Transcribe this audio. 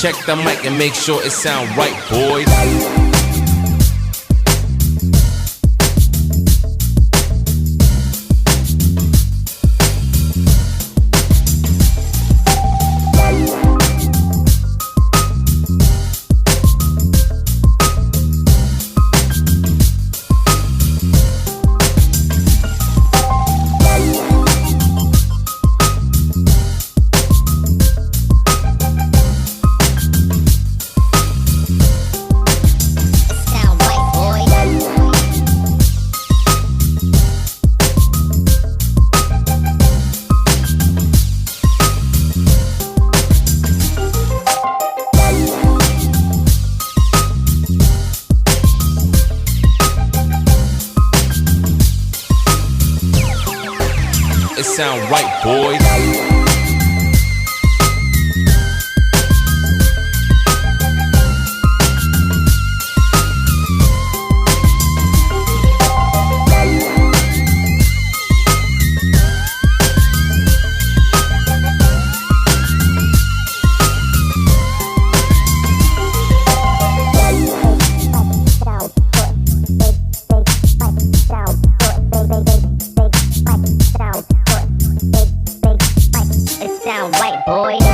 Check the mic and make sure it sound right, boys. It sound right, boys. Sound right, boy.